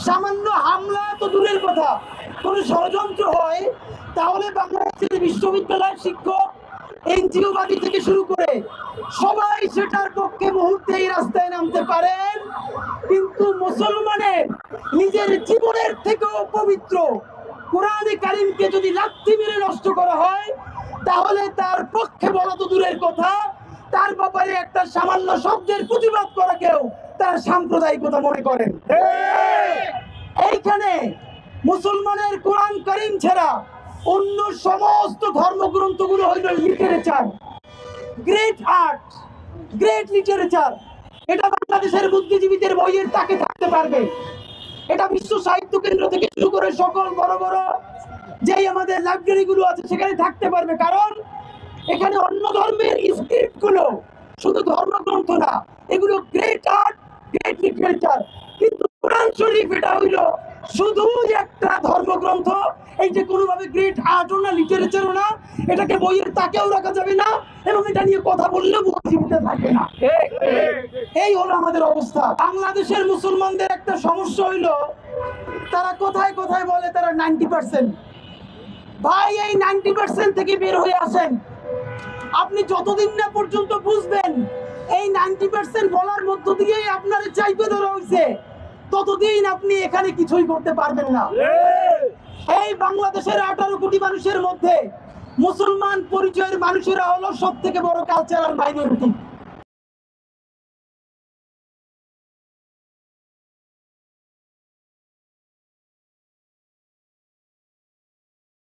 সামান্য হামলা তো দূরের কথা, কোন ষড়যন্ত্র হয় তাহলে বাংলাদেশের বিশ্ববিদ্যালয়ের শিক্ষক, এনজিওবাদী থেকে শুরু করে সবাই সেটার পক্ষে মুহূর্তেই রাস্তায় নামতে পারেন। কিন্তু মুসলমানের নিজের জীবনের থেকেও পবিত্র কোরআনে কারিমকে যদি লাথি মেরে নষ্ট করা হয়, তাহলে তার পক্ষে বলা তো দূরের কথা, তার ব্যাপারে একটা সামান্য শব্দের প্রতিবাদ করাকেও তারা সাম্প্রদায়িকতা মনে করেন। এইখানে মুসলমানের কোরআন কারিম ছাড়া অন্য সমস্ত ধর্মগ্রন্থগুলো হইল literature, great art, great literature. এটা বাংলাদেশের বুদ্ধিজীবীদের বইয়ের তাকে থাকতে পারবে, এটা বিশ্ব সাহিত্য কেন্দ্র থেকে শুরু করে সকল বড় বড় যেই আমাদের লাইব্রেরি গুলো আছে সেখানে থাকতে পারবে, কারণ এখানে অন্য ধর্মের স্ক্রিপ্ট গুলো শুধু ধর্মগ্রন্থ না, এগুলো গ্রেট আর্ট, গ্রেট লিটারেচার। কিন্তু কোরআন শরীফ এটা হইল শুধু একটা ধর্মগ্রন্থ, এই যে কোনোভাবে গ্রেট আর্টও না, লিটারেচারও না, এটাকে বইয়ের তাকেও রাখা যাবে না, এবং এটা নিয়ে কথা বললেও বুদ্ধিজীবীতে থাকে না। এই হলো আমাদের অবস্থা। বাংলাদেশের মুসলমানদের একটা সমস্যা হইলো, তারা কোথায় কোথায় বলে তারা 90%। ভাই, এই 90% থেকে বের হয়ে আসেন। আপনি যতদিন না পর্যন্ত বুঝবেন এই 90% বলার মধ্য দিয়েই আপনার চাইতে ধরা হয়েছে, ততদিন আপনি এখানে কিছুই করতে পারবেন না। এই বাংলাদেশের 18 কোটি মানুষের মধ্যে মুসলমান পরিচয়ের মানুষেরা হলো সব থেকে বড় কালচারাল মাইনরিটি।